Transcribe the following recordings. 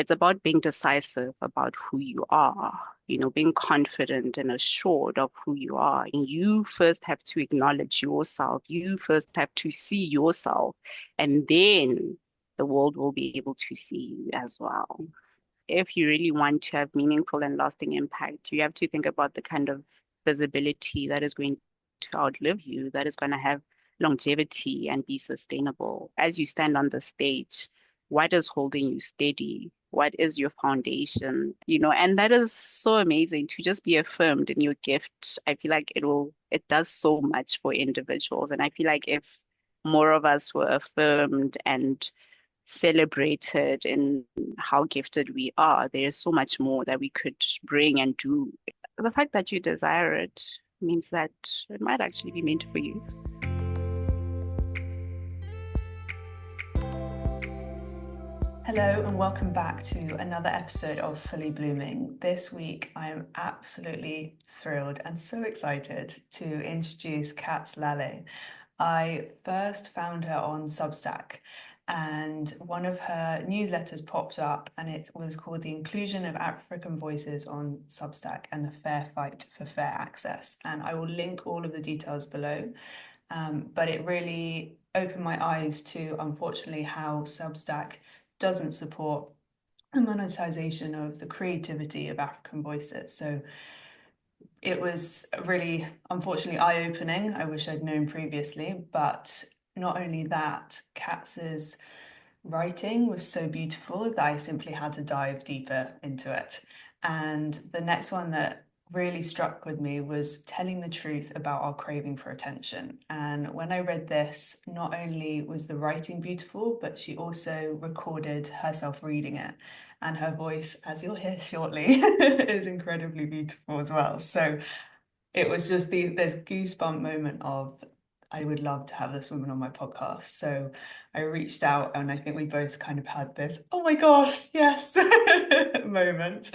it's about being decisive about who you are, being confident and assured of who you are. And you first have to acknowledge yourself. You first have to see yourself, and then the world will be able to see you as well. If you really want to have meaningful and lasting impact, you have to think about the kind of visibility that is going to outlive you, that is going to have longevity and be sustainable. As you stand on the stage, what is holding you steady? What is your foundation? And that is so amazing to just be affirmed in your gift. I feel like it does so much for individuals. And I feel like if more of us were affirmed and celebrated in how gifted we are, there's so much more that we could bring and do. The fact that you desire it means that it might actually be meant for you. Hello and welcome back to another episode of Fully Blooming. This week I am absolutely thrilled and so excited to introduce Katz Llale. I first found her on Substack and one of her newsletters popped up and it was called The Inclusion of African Voices on Substack and the Fair Fight for Fair Access. And I will link all of the details below. But it really opened my eyes to, unfortunately, how Substack doesn't support the monetization of the creativity of African voices. So it was really, unfortunately, eye-opening. I wish I'd known previously, but not only that, Katz's writing was so beautiful that I simply had to dive deeper into it. And the next one that really struck with me was telling the truth about our craving for attention. And when I read this, not only was the writing beautiful, but she also recorded herself reading it. And her voice, as you'll hear shortly, is incredibly beautiful as well. So it was just this goosebump moment of I would love to have this woman on my podcast. So I reached out and I think we both kind of had this, oh my gosh, yes moment.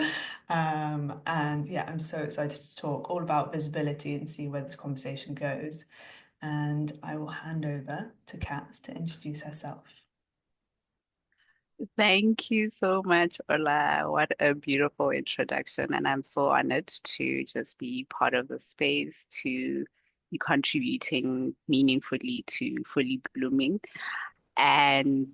And yeah, I'm so excited to talk all about visibility and see where this conversation goes. And I will hand over to Katz to introduce herself. Thank you so much, Ola. What a beautiful introduction. And I'm so honored to just be part of the space, to be contributing meaningfully to Fully Blooming. And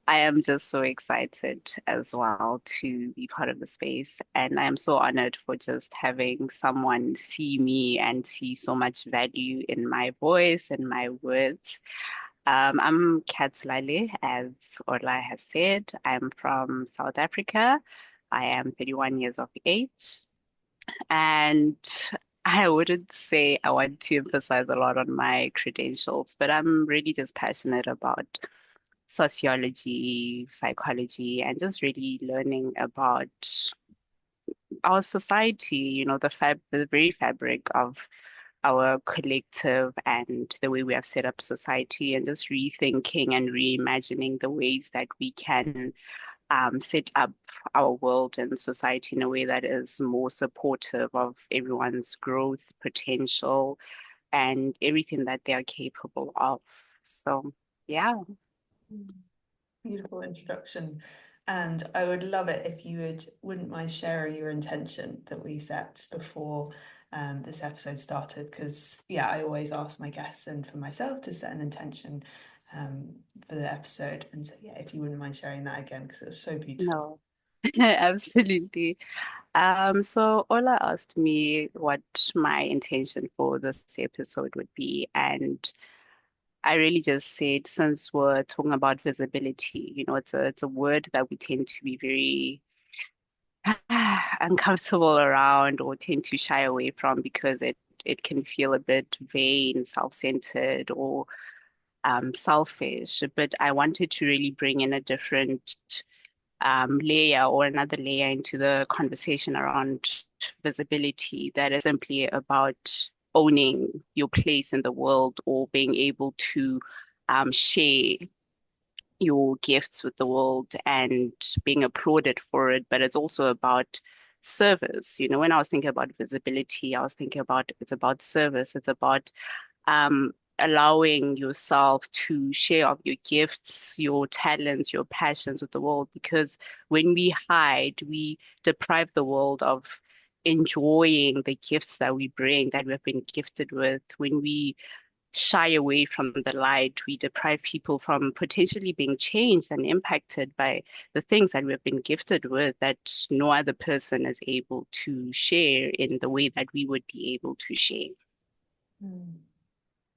I am just so excited as well to be part of the space. And I am so honored for just having someone see me and see so much value in my voice and my words. I'm Katz Llale, as Orla has said. I'm from South Africa. I am 31 years of age. And I wouldn't say I want to emphasize a lot on my credentials, but I'm really just passionate about sociology, psychology, and just really learning about our society, the very fabric of our collective and the way we have set up society, and just rethinking and reimagining the ways that we can set up our world and society in a way that is more supportive of everyone's growth potential and everything that they are capable of. So, yeah. Beautiful introduction. And I would love it if you wouldn't mind sharing your intention that we set before this episode started. Because, yeah, I always ask my guests and for myself to set an intention for the episode. And so, yeah, if you wouldn't mind sharing that again, because it was so beautiful. No, absolutely. So Ola asked me what my intention for this episode would be, and I really just said, since we're talking about visibility, it's a word that we tend to be very uncomfortable around or tend to shy away from because it can feel a bit vain, self-centered, or selfish. But I wanted to really bring in a different layer or another layer into the conversation around visibility that is simply about owning your place in the world or being able to share your gifts with the world and being applauded for it. But it's also about service. When I was thinking about visibility, I was thinking about it's about service. It's about allowing yourself to share of your gifts, your talents, your passions with the world. Because when we hide, we deprive the world of enjoying the gifts that we bring, that we've been gifted with. When we shy away from the light, we deprive people from potentially being changed and impacted by the things that we've been gifted with that no other person is able to share in the way that we would be able to share. Mm,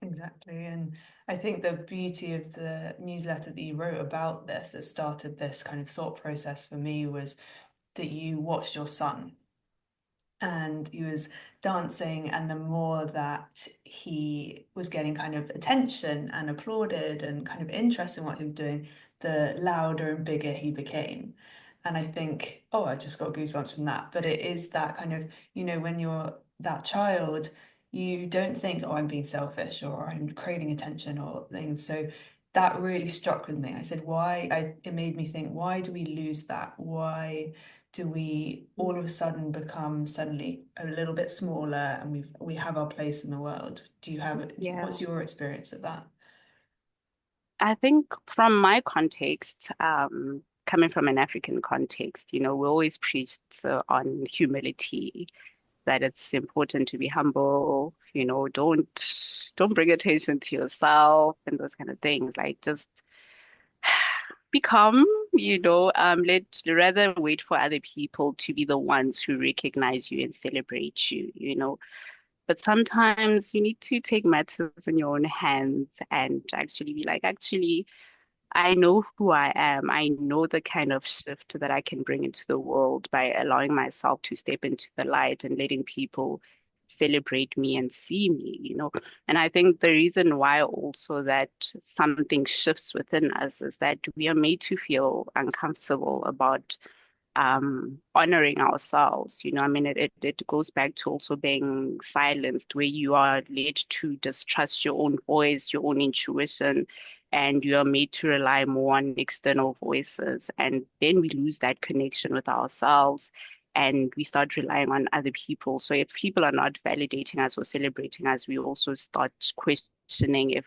exactly. And I think the beauty of the newsletter that you wrote about this, that started this kind of thought process for me, was that you watched your son and he was dancing, and the more that he was getting kind of attention and applauded and kind of interest in what he was doing, the louder and bigger he became. And I think, oh, I just got goosebumps from that. But it is that kind of, when you're that child, you don't think, oh, I'm being selfish or I'm craving attention or things. So that really struck with me. I said, why? It made me think, why do we lose that? Why do we all of a sudden become suddenly a little bit smaller and we have our place in the world? Do you have it? Yeah. What's your experience of that? I think from my context, coming from an African context, we always preached on humility, that it's important to be humble, don't bring attention to yourself and those kind of things. Like just become, let rather wait for other people to be the ones who recognize you and celebrate you. But sometimes you need to take matters in your own hands and actually be like, actually, I know who I am. I know the kind of shift that I can bring into the world by allowing myself to step into the light and letting people celebrate me and see me. And I think the reason why also that something shifts within us is that we are made to feel uncomfortable about honoring ourselves. I mean, it goes back to also being silenced, where you are led to distrust your own voice, your own intuition, and you are made to rely more on external voices. And then we lose that connection with ourselves and we start relying on other people. So if people are not validating us or celebrating us, we also start questioning if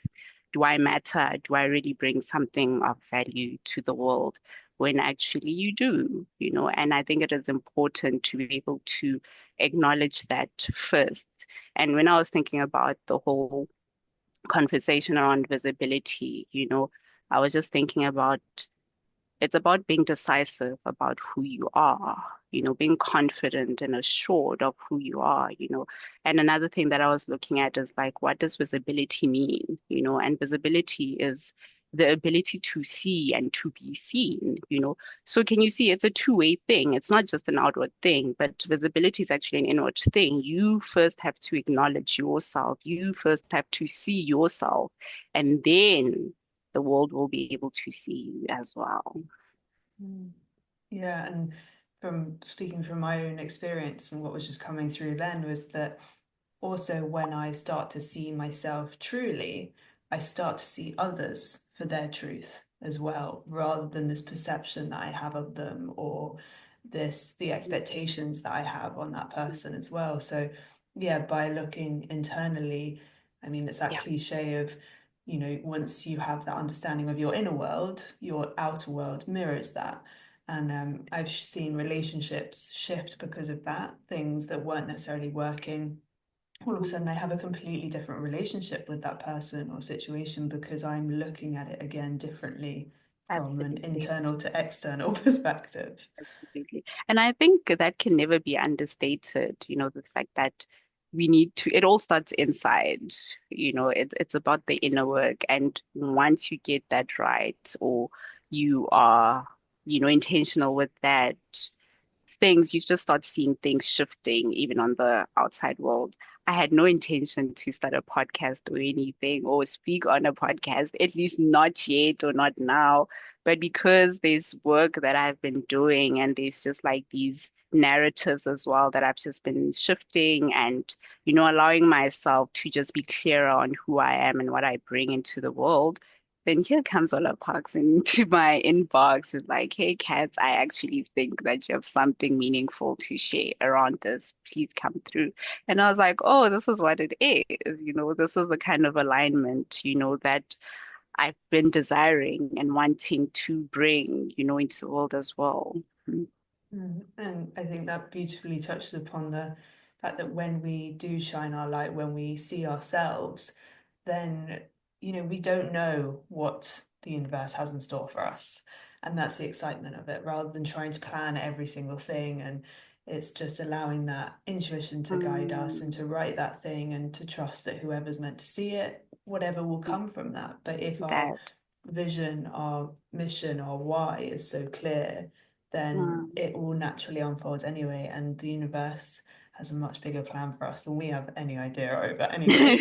do I matter? Do I really bring something of value to the world? When actually you do. And I think it is important to be able to acknowledge that first. And when I was thinking about the whole conversation around visibility, I was just thinking about it's about being decisive about who you are, being confident and assured of who you are. And another thing that I was looking at is like, what does visibility mean? And visibility is the ability to see and to be seen. So can you see it's a two-way thing? It's not just an outward thing, but visibility is actually an inward thing. You first have to acknowledge yourself. You first have to see yourself, and then the world will be able to see you as well. Mm. Yeah, and from speaking from my own experience and what was just coming through then was that also when I start to see myself truly, I start to see others for their truth as well, rather than this perception that I have of them or the expectations that I have on that person as well. So yeah, by looking internally, I mean, it's that Yeah, cliche of, once you have that understanding of your inner world, your outer world mirrors that. And I've seen relationships shift because of that, things that weren't necessarily working. All of a sudden, I have a completely different relationship with that person or situation because I'm looking at it again differently from an absolutely. internal to external perspective. Absolutely. And I think that can never be understated, the fact that we need to, it all starts inside, it's about the inner work. And once you get that right, or you are, intentional with that, you just start seeing things shifting even on the outside world. I had no intention to start a podcast or anything or speak on a podcast, at least not yet or not now. But because there's work that I've been doing and there's just like these narratives as well that I've just been shifting and, allowing myself to just be clearer on who I am and what I bring into the world, then here comes Ola Parks into my inbox. It's like, hey, Katz, I actually think that you have something meaningful to share around this. Please come through. And I was like, oh, this is what it is. This is the kind of alignment, that I've been desiring and wanting to bring, into the world as well. Mm. And I think that beautifully touches upon the fact that when we do shine our light, when we see ourselves, then, we don't know what the universe has in store for us. And that's the excitement of it, rather than trying to plan every single thing. And it's just allowing that intuition to guide us and to write that thing and to trust that whoever's meant to see it, whatever will come from that. But if our That. vision, our mission, our why is so clear, then Mm. it will naturally unfold anyway, and the universe has a much bigger plan for us than we have any idea over anyway.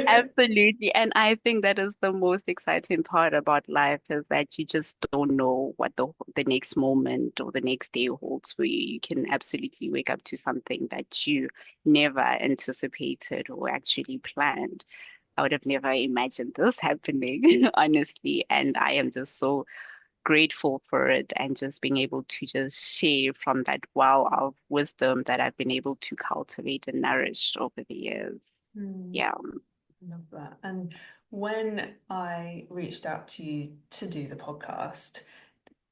Absolutely. And I think that is the most exciting part about life is that you just don't know what the next moment or the next day holds for you. You can absolutely wake up to something that you never anticipated or actually planned. I would have never imagined this happening, honestly. And I am just so grateful for it and just being able to just share from that well of wisdom that I've been able to cultivate and nourish over the years. Hmm, Yeah. I love that. And when I reached out to you to do the podcast,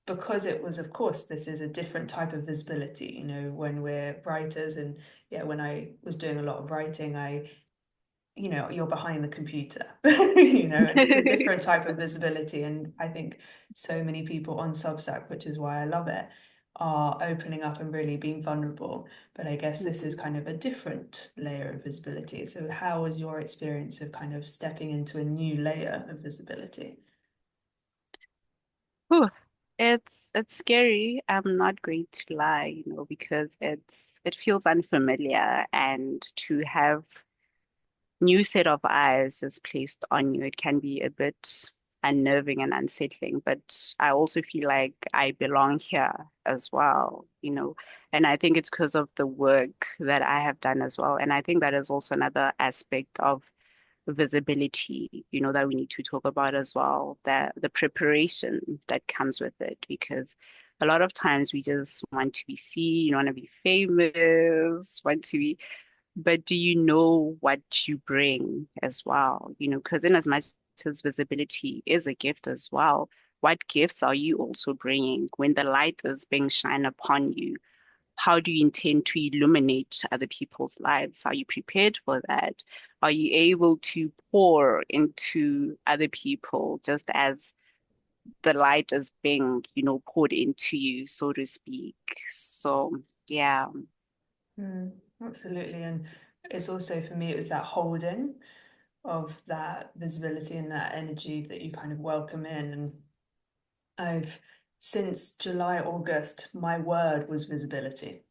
because it was, of course, this is a different type of visibility, when we're writers, and yeah, when I was doing a lot of writing, you're behind the computer, and it's a different type of visibility. And I think so many people on Substack, which is why I love it, are opening up and really being vulnerable. But I guess this is kind of a different layer of visibility. So how was your experience of kind of stepping into a new layer of visibility? Whew. It's scary. I'm not going to lie, because it feels unfamiliar and to have new set of eyes just placed on you, it can be a bit unnerving and unsettling. But I also feel like I belong here as well, and I think it's because of the work that I have done as well. And I think that is also another aspect of visibility, that we need to talk about as well, that the preparation that comes with it, because a lot of times we just want to be seen, want to be famous, want to be, but do you know what you bring as well? Because in as much as visibility is a gift as well, what gifts are you also bringing when the light is being shined upon you? How do you intend to illuminate other people's lives? Are you prepared for that? Are you able to pour into other people just as the light is being, poured into you, so to speak? So, yeah. Mm, absolutely. And it's also, for me, it was that holding of that visibility and that energy that you kind of welcome in. And I've, since July, August, my word was visibility.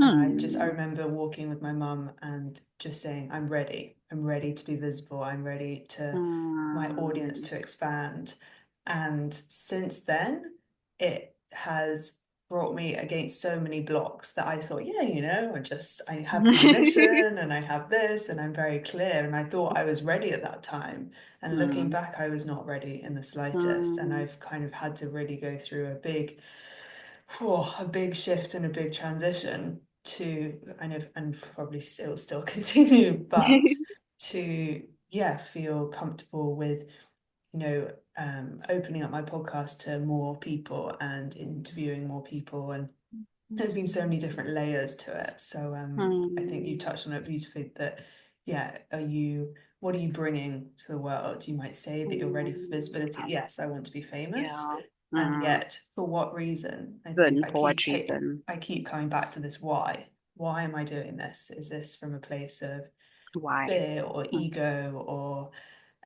And I Hmm. remember walking with my mum and just saying, I'm ready. I'm ready to be visible. I'm ready to my audience Hmm. to expand. And since then, it has brought me against so many blocks that I thought, yeah, I have my mission and I have this and I'm very clear. And I thought I was ready at that time. And looking Hmm. back, I was not ready in the slightest. And Hmm. I've kind of had to really go through a big shift and a big transition to kind of, and probably still continue, but to, yeah, feel comfortable with, opening up my podcast to more people and interviewing more people. And there's been so many different layers to it. So I think you Hmm. touched on it beautifully that, yeah, what are you bringing to the world? You might say that you're ready for Hmm. visibility. Yes, I want to be famous. Yeah. And Hmm. yet, for what reason? I think Then for what reason? I keep coming back to this why. Why am I doing this? Is this from a place of Why? fear or Hmm. ego or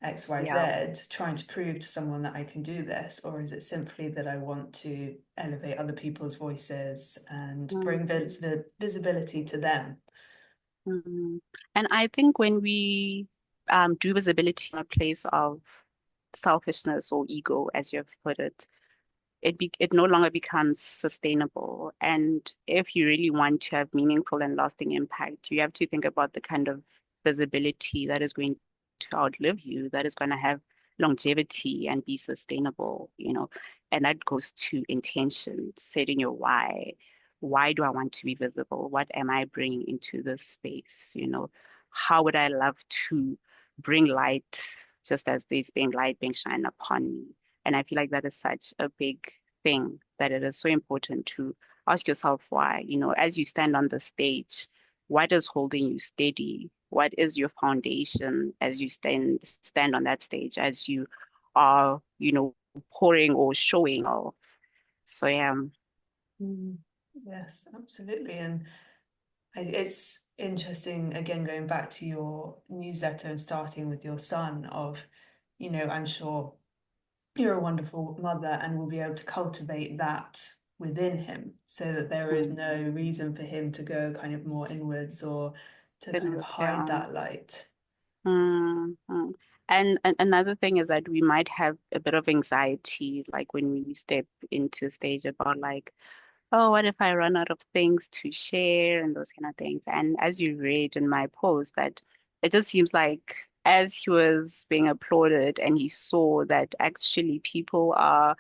Yeah. XYZ, trying to prove to someone that I can do this? Or is it simply that I want to elevate other people's voices and bring Hmm. visibility to them? Hmm. And I think when we do visibility in a place of selfishness or ego, as you have put it, it no longer becomes sustainable. And if you really want to have meaningful and lasting impact, you have to think about the kind of visibility that is going to outlive you, that is going to have longevity and be sustainable, and that goes to intention, setting your why. Why do I want to be visible? What am I bringing into this space? How would I love to bring light just as there's been light being shined upon me? And I feel like that is such a big thing that it is so important to ask yourself why. As you stand on the stage, what is holding you steady? What is your foundation as you stand on that stage, as you are, pouring or showing off? So yeah. Mm. Yes, absolutely. And it's interesting, again, going back to your newsletter and starting with your son of, I'm sure you're a wonderful mother and will be able to cultivate that within him so that there is no Mm, reason for him to go kind of more inwards or to kind of goodness, hide yeah. that light. Mm. And another thing is that we might have a bit of anxiety, like when we step into stage about like, oh, what if I run out of things to share and those kind of things. And as you read in my post, that it just seems like as he was being applauded and he saw that actually people are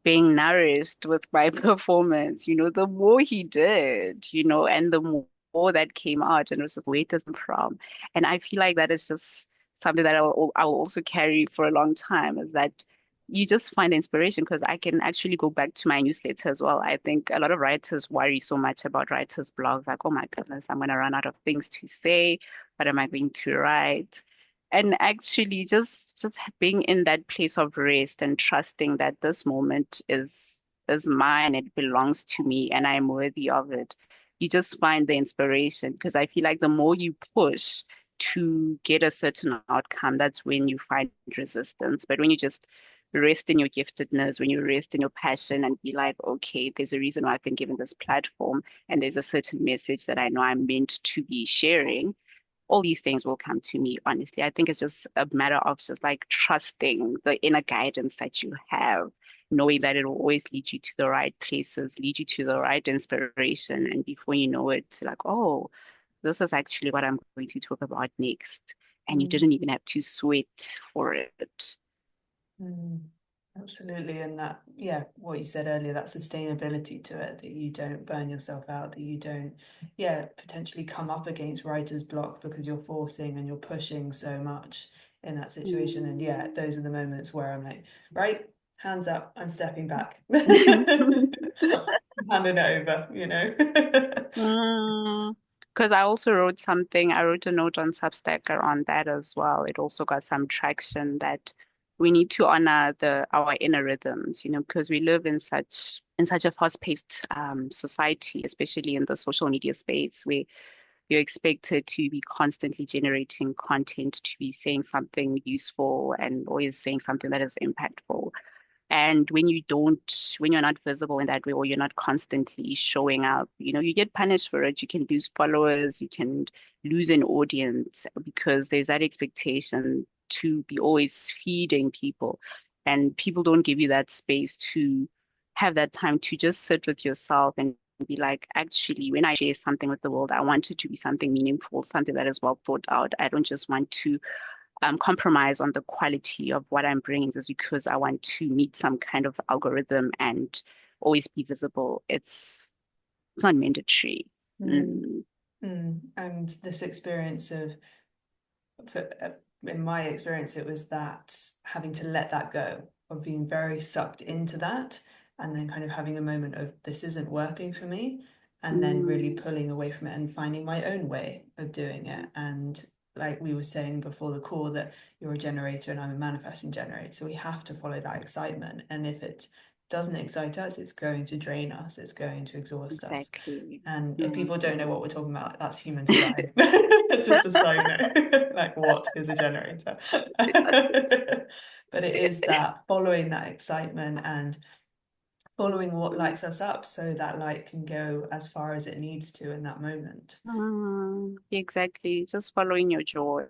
being nourished with my performance, the more he did, and the more that came out, and it was just where does it come from? And I feel like that is just something that I will also carry for a long time, is that you just find inspiration because I can actually go back to my newsletter as well. I think a lot of writers worry so much about writers' blogs, like, oh my goodness, I'm gonna run out of things to say. What am I going to write? And actually just being in that place of rest and trusting that this moment is mine, it belongs to me, and I'm worthy of it. You just find the inspiration because I feel like the more you push to get a certain outcome, that's when you find resistance. But when you just rest in your giftedness, when you rest in your passion and be like, okay, there's a reason why I've been given this platform, and there's a certain message that I know I'm meant to be sharing, all these things will come to me, honestly. I think it's just a matter of just like trusting the inner guidance that you have, knowing that it will always lead you to the right places, lead you to the right inspiration. And before you know it, like, oh, this is actually what I'm going to talk about next. And you Mm. didn't even have to sweat for it. Mm, absolutely. And that, yeah, what you said earlier, that sustainability to it, that you don't burn yourself out, that you don't, yeah, potentially come up against writer's block because you're forcing and you're pushing so much in that situation. And yeah, Mm. those are the moments where I'm like, right, hands up, I'm stepping back. Handing it over. Because I also wrote something, I wrote a note on Substack around that as well. It also got some traction that we need to honor our inner rhythms, because we live in such a fast-paced society, especially in the social media space, where you're expected to be constantly generating content, to be saying something useful and always saying something that is impactful. And when you're not visible in that way, or you're not constantly showing up, you get punished for it. You can lose followers, you can lose an audience because there's that expectation to be always feeding people. And people don't give you that space to have that time to just sit with yourself and be like, actually, when I share something with the world, I want it to be something meaningful, something that is well thought out. I don't just want to compromise on the quality of what I'm bringing just because I want to meet some kind of algorithm and always be visible. It's not mandatory. Mm, Mm, And this experience of in my experience, it was that having to let that go, of being very sucked into that, and then kind of having a moment of this isn't working for me, and then really mm, pulling away from it and finding my own way of doing it. And like we were saying before the call, that you're a generator and I'm a manifesting generator. So we have to follow that excitement. And if it doesn't excite us, it's going to drain us, it's going to exhaust us. exactly. And if people don't know Mhm. what we're talking about, that's human design. Just a side note, like what is a generator? But it is that following that excitement and following what lights us up so that light can go as far as it needs to in that moment. Exactly. Just following your joy,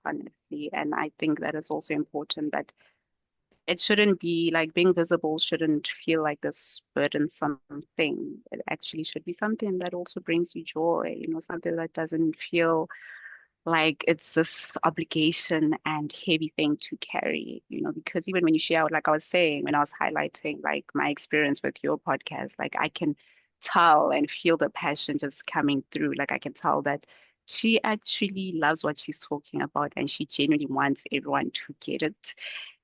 honestly. And I think that is also important, that it shouldn't be like being visible shouldn't feel like this burdensome thing. It actually should be something that also brings you joy, something that doesn't feel like it's this obligation and heavy thing to carry, because even when you share, like I was saying, when I was highlighting like my experience with your podcast, like I can tell and feel the passion just coming through. Like I can tell that she actually loves what she's talking about and she genuinely wants everyone to get it.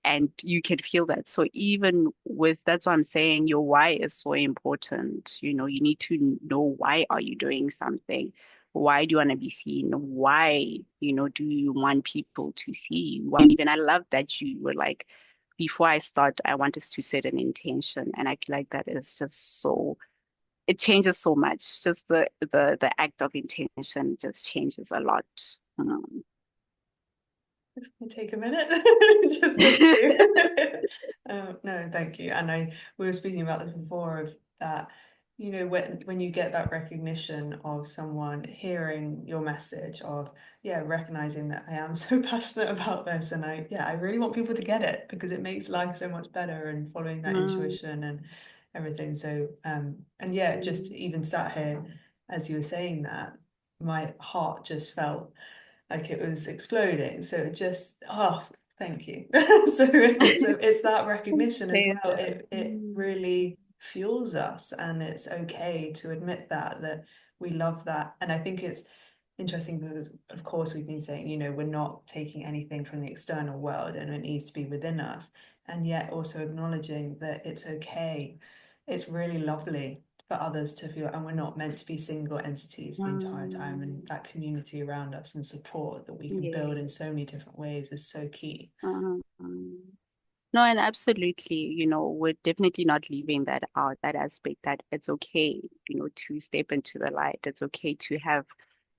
And you can feel that. So even with that's what I'm saying, your why is so important. You need to know why are you doing something? Why do you want to be seen? Why, do you want people to see you? Why even I love that you were like, before I start, I want us to set an intention. And I feel like that is just so it changes so much. Just the act of intention just changes a lot. Just gonna take a minute, just need to. No, thank you. And we were speaking about this before of that, when you get that recognition of someone hearing your message of, yeah, recognizing that I am so passionate about this and I really want people to get it because it makes life so much better and following that Mm, intuition and everything. So, and yeah, just mm, even sat here as you were saying that, my heart just felt like it was exploding. So just, oh, thank you. So it's that recognition as Say well. that. It really fuels us, and it's okay to admit that we love that. And I think it's interesting because, of course, we've been saying, we're not taking anything from the external world, and it needs to be within us, and yet also acknowledging that it's okay. It's really lovely for others to feel, and we're not meant to be single entities the entire time. And Mm, that community around us and support that we can build in yes. so many different ways is so key. No, and absolutely, we're definitely not leaving that out, that aspect that it's okay, to step into the light. It's okay to have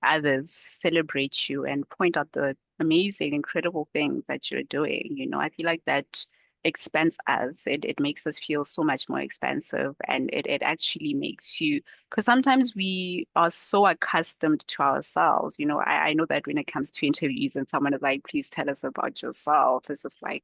others celebrate you and point out the amazing, incredible things that you're doing. I feel like that expands us. It makes us feel so much more expansive and it actually makes you, because sometimes we are so accustomed to ourselves. I know that when it comes to interviews and someone is like, please tell us about yourself, it's just like,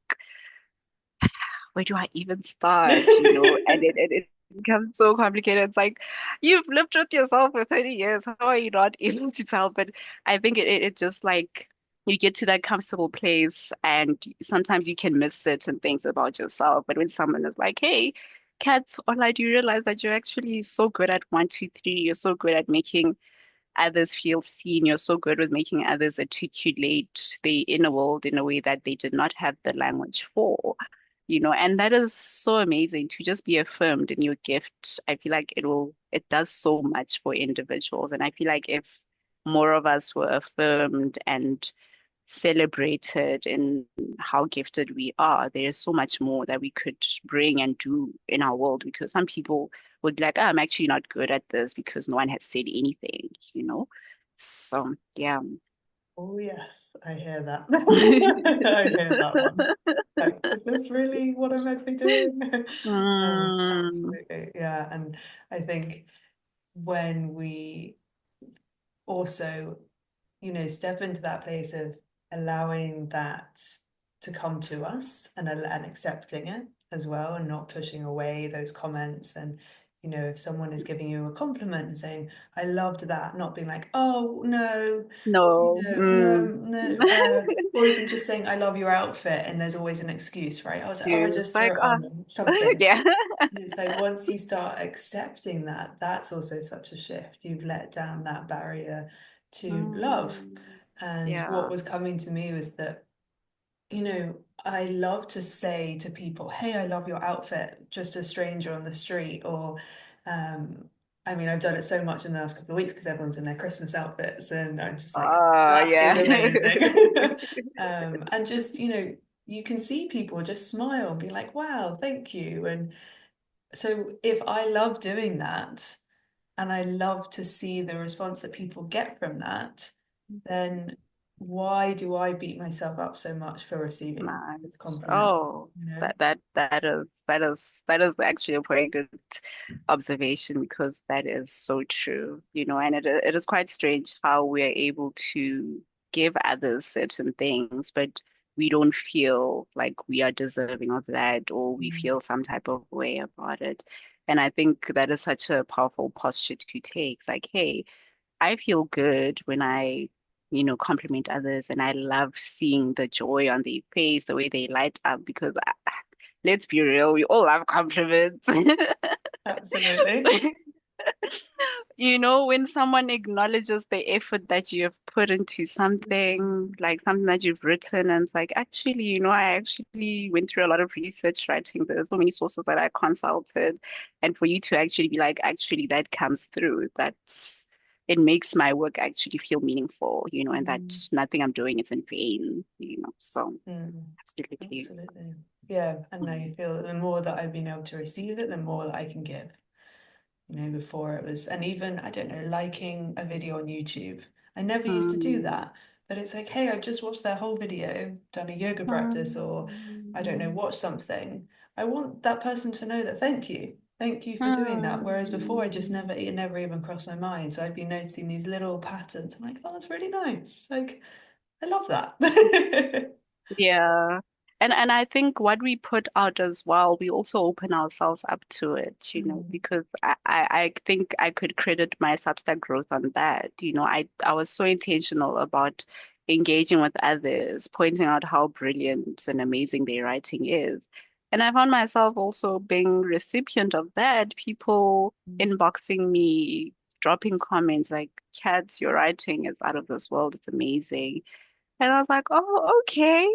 where do I even start? And it becomes so complicated. It's like you've lived with yourself for 30 years. How are you not able to tell? But I think it just like you get to that comfortable place and sometimes you can miss certain things about yourself. But when someone is like, hey, Katz, Ola, do you realize that you're actually so good at one, two, three? You're so good at making others feel seen. You're so good with making others articulate their inner world in a way that they did not have the language for. And that is so amazing to just be affirmed in your gift. I feel like it does so much for individuals. And I feel like if more of us were affirmed and celebrated in how gifted we are, there's so much more that we could bring and do in our world because some people would be like, oh, I'm actually not good at this because no one has said anything. So, yeah. Oh yes, I hear that. I hear that one. Like, is this really what I'm meant to be doing? Mm, Absolutely, yeah. And I think when we also, step into that place of allowing that to come to us and accepting it as well and not pushing away those comments. And, if someone is giving you a compliment and saying, I loved that, not being like, oh, no, no. no, Mm. no, or even just saying, I love your outfit. And there's always an excuse, right? I was like, oh, I It's just threw like, it on and something. yeah. It's like once you start accepting that, that's also such a shift. You've let down that barrier to love. Mm, And what yeah. was coming to me was that, I love to say to people, hey, I love your outfit, just a stranger on the street. Or, um, I mean, I've done it so much in the last couple of weeks because everyone's in their Christmas outfits, and I'm just like, that is Yeah. amazing. And just, you can see people just smile and be like, wow, thank you. And so if I love doing that and I love to see the response that people get from that, then why do I beat myself up so much for receiving Nice. compliments? Oh, that is actually a very good observation because that is so true, and it is quite strange how we are able to give others certain things, but we don't feel like we are deserving of that or we Mm. feel some type of way about it. And I think that is such a powerful posture to take. It's like, hey, I feel good when I compliment others, and I love seeing the joy on their face, the way they light up, because let's be real, we all love compliments. Absolutely. When someone acknowledges the effort that you have put into something, like something that you've written, and it's like, actually, I actually went through a lot of research writing this, so many sources that I consulted. And for you to actually be like, actually, that comes through, it makes my work actually feel meaningful, and that Mm, nothing I'm doing is in vain. So mm, absolutely. absolutely. Yeah, and I Mm. feel that the more that I've been able to receive it, the more that I can give. Before it was, and even, I don't know, liking a video on YouTube. I never used to do Mm. that, but it's like, hey, I've just watched their whole video, done a yoga practice, or I don't know, Mm. watched something. I want that person to know that thank you. Thank you for doing that. Whereas before, Mm. it never even crossed my mind. So I've been noticing these little patterns. I'm like, oh, that's really nice. Like, I love that. Yeah. And I think what we put out as well, we also open ourselves up to it, Mm, because I think I could credit my Substack growth on that. I was so intentional about engaging with others, pointing out how brilliant and amazing their writing is. And I found myself also being recipient of that, people inboxing me, dropping comments like, Katz, your writing is out of this world. It's amazing. And I was like, oh, okay,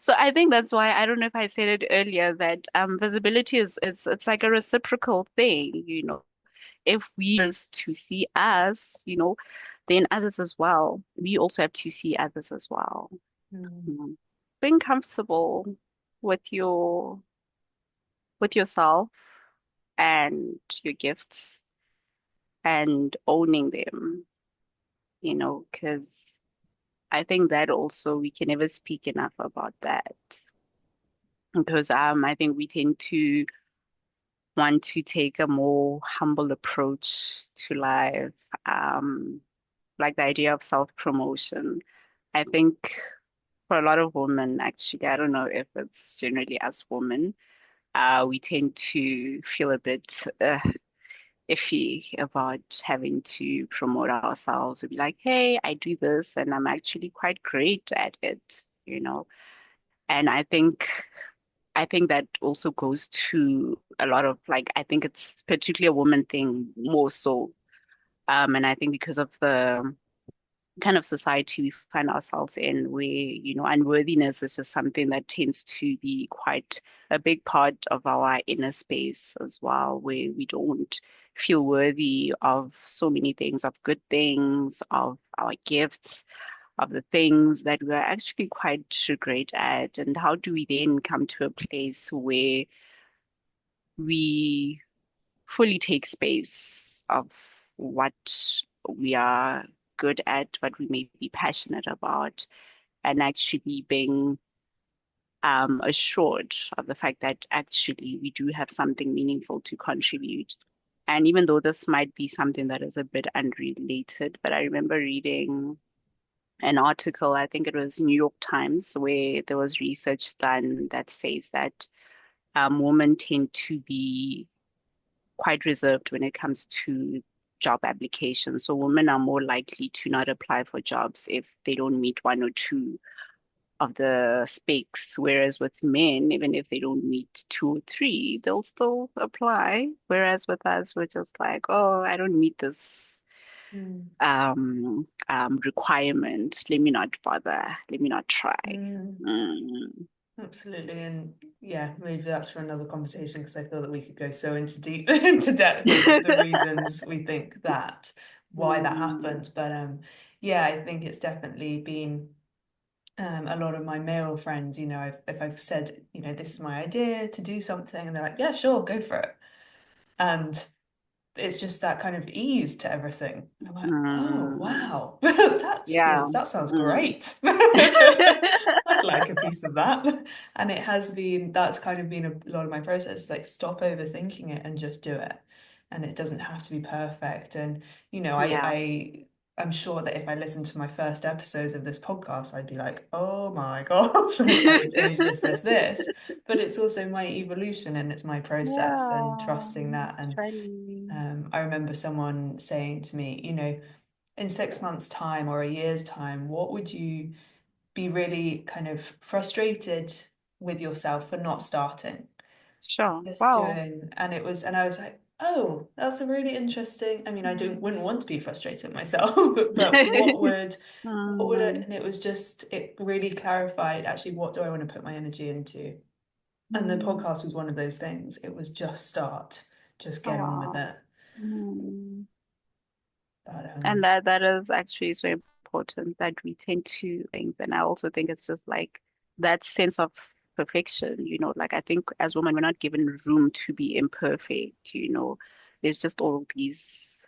So I think that's why I don't know if I said it earlier that visibility is it's like a reciprocal thing. If we just to see us, then others as well. We also have to see others as well. mm, Mm. Being comfortable with yourself and your gifts and owning them, because I think that also we can never speak enough about that because I think we tend to want to take a more humble approach to life, um, like the idea of self-promotion. I think for a lot of women, actually, I don't know if it's generally us women, we tend to feel a bit iffy about having to promote ourselves. We'd be like, hey, I do this and I'm actually quite great at it. And I think that also goes to a lot of like I think it's particularly a woman thing more so. And I think because of the kind of society we find ourselves in where, unworthiness is just something that tends to be quite a big part of our inner space as well, where we don't feel worthy of so many things, of good things, of our gifts, of the things that we're actually quite great at. And how do we then come to a place where we fully take space of what we are good at, what we may be passionate about, and actually being assured of the fact that actually we do have something meaningful to contribute. And even though this might be something that is a bit unrelated, but I remember reading an article, I think it was New York Times, where there was research done that says that women tend to be quite reserved when it comes to job applications. So women are more likely to not apply for jobs if they don't meet one or two of the specs, whereas with men, even if they don't meet two or three, they'll still apply. Whereas with us, we're just like, oh, I don't meet this mm, requirement. Let me not bother. Let me not try. mm. Mm. Absolutely. And yeah, maybe that's for another conversation because I feel that we could go so into deep into depth of the reasons we think that, why that Mm. happened. But yeah, I think it's definitely been a lot of my male friends, if I've said, this is my idea to do something, and they're like, yeah, sure, go for it. And it's just that kind of ease to everything. And I'm like, oh Mm. wow, Yeah. that sounds Mm. great. I'd like a piece of that. And that's kind of been a lot of my process, like stop overthinking it and just do it. And it doesn't have to be perfect. And Yeah. I'm sure that if I listened to my first episodes of this podcast, I'd be like, oh my gosh, like I would change this. But it's also my evolution and it's my process and Yeah, trusting that. And surely. I remember someone saying to me, in 6 months' time or a year's time, what would you be really kind of frustrated with yourself for not starting? Sure. Just Wow. doing, and I was like, oh, that's a really interesting. I mean, I don't Mm. wouldn't want to be frustrated with myself, but what would it? Mm, And it was just, it really clarified actually what do I want to put my energy into. And the mm. podcast was one of those things. It was just start, just Oh, get on with wow. it. Mm. But And that is actually so important that we tend to things. And I also think it's just like that sense of perfection, like I think as women, we're not given room to be imperfect, There's just all these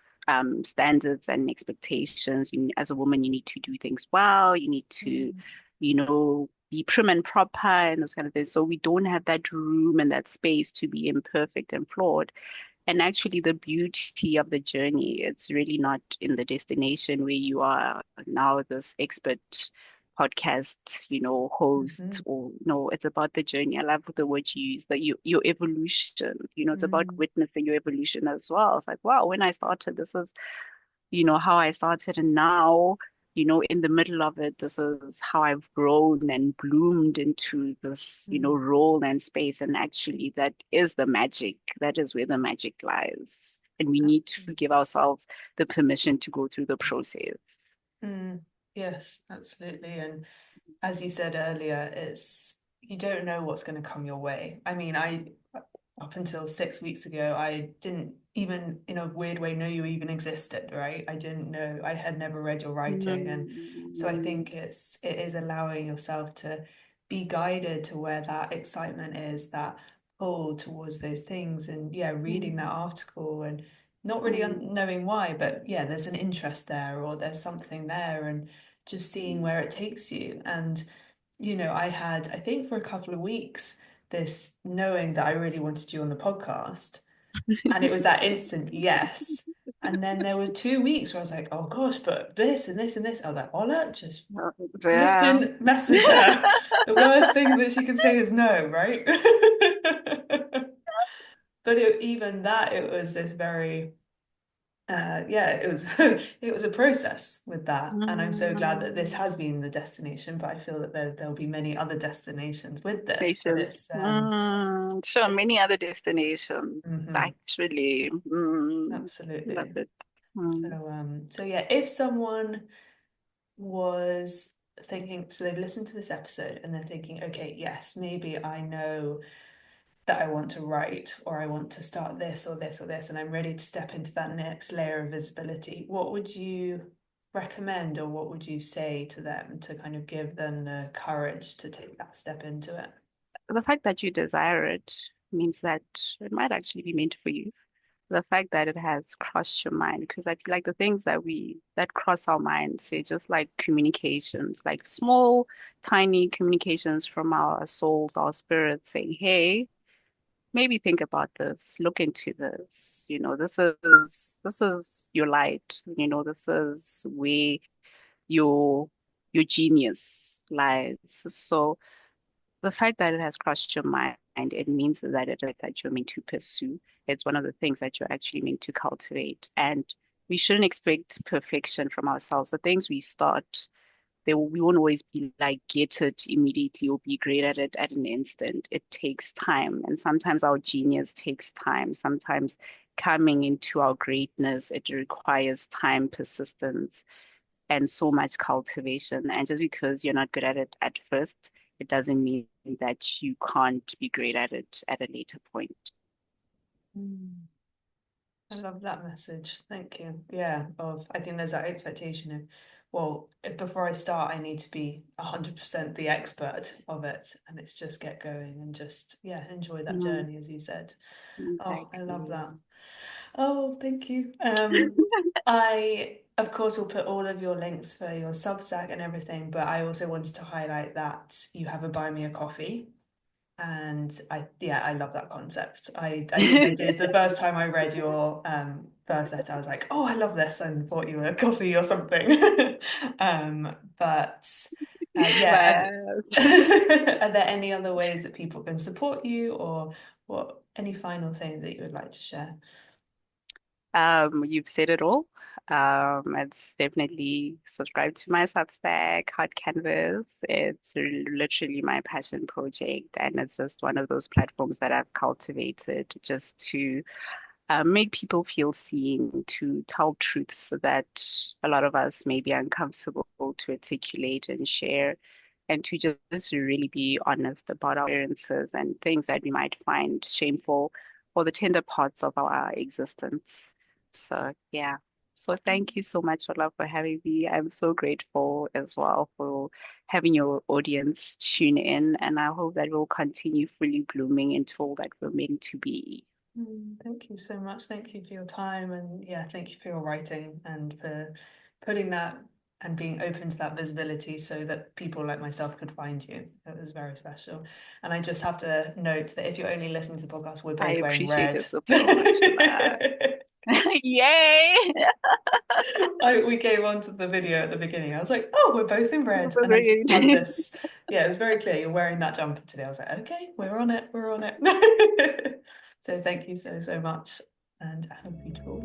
standards and expectations. As a woman, you need to do things well, you need to, mm, be prim and proper and those kind of things. So we don't have that room and that space to be imperfect and flawed. And actually, the beauty of the journey, it's really not in the destination where you are now this expert podcast, host, mhm, or no, it's about the journey. I love the word you use, that your evolution, it's about mm, witnessing your evolution as well. It's like, wow, when I started, this is how I started. And now, in the middle of it, this is how I've grown and bloomed into this, mm, role and space. And actually, that is the magic. That is where the magic lies. And we need to give ourselves the permission to go through the process. mm. Yes, absolutely. And as you said earlier, it's you don't know what's going to come your way. I mean, I up until 6 weeks ago, I didn't even in a weird way know you even existed, right? I didn't know, I had never read your writing. And so I Mm, think it is allowing yourself to be guided to where that excitement is, that pull towards those things. And yeah, reading that mm, article and not really mm, knowing why, but yeah, there's an interest there or there's something there, and just seeing where it takes you. And I had, I think for a couple of weeks, this knowing that I really wanted you on the podcast. And it was that instant yes. And then there were 2 weeks where I was like, oh gosh, but this and this and this. I was like, Ola, just yeah. flipping message her. The worst thing that she could say is no, right? But even that, it was this very yeah, it was it was a process with that, and I'm so glad that this Mm, has been the destination. But I feel that there'll be many other destinations with this. But Nations. Sure, many it's other destinations. mhm, Actually, love absolutely. it. So Mm. so yeah, if someone was thinking, so they've listened to this episode and they're thinking, okay, yes, maybe I know that I want to write, or I want to start this or this or this, and I'm ready to step into that next layer of visibility, what would you recommend, or what would you say to them to kind of give them the courage to take that step into it? The fact that you desire it means that it might actually be meant for you. The fact that it has crossed your mind, because I feel like the things that cross our minds, they're just like communications, like small, tiny communications from our souls, our spirits saying, hey, maybe think about this, look into this. This is your light. This is where your your genius lies. So the fact that it has crossed your mind, it means that that you're meant to pursue. It's one of the things that you're actually meant to cultivate. And we shouldn't expect perfection from ourselves. The things we start, we won't always be like get it immediately or be great at it at an instant. It takes time. And sometimes our genius takes time. Sometimes coming into our greatness, it requires time, persistence, and so much cultivation. And just because you're not good at it at first, it doesn't mean that you can't be great at it at a later point. Mm. I love that message. Thank you. Yeah, I think there's that expectation of, well, if before I start, I need to be 100% the expert of it, and it's just get going and just, yeah, enjoy that Mm, journey, as you said. Oh, I love exactly. that. Oh, thank you. I, of course, will put all of your links for your Substack and everything, but I also wanted to highlight that you have a buy me a coffee. And yeah, I love that concept. I think I did the first time I read your first letter, I was like, oh, I love this, and bought you a coffee or something. But yeah, But are there any other ways that people can support you, or any final things that you would like to share? you've said it all. It's definitely subscribe to my Substack, Hard Canvas. It's literally my passion project, and it's just one of those platforms that I've cultivated just to make people feel seen, to tell truths that a lot of us may be uncomfortable to articulate and share, and to just really be honest about our experiences and things that we might find shameful or the tender parts of our existence. So, yeah. So thank you so much, Ola, for having me. I'm so grateful as well for having your audience tune in, and I hope that we'll continue fully blooming into all that we're meant to be. Thank you so much. Thank you for your time, and yeah, thank you for your writing and for putting that and being open to that visibility so that people like myself could find you. It was very special. And I just have to note that if you're only listening to the podcast, we're I both wearing appreciate red. yourself so much, Ola. Yay! We came onto the video at the beginning. I was like, oh, we're both in red. That's And I just had great. this, yeah, it was very clear. You're wearing that jumper today. I was like, okay, we're on it. We're on it. So thank you so, so much. And have a beautiful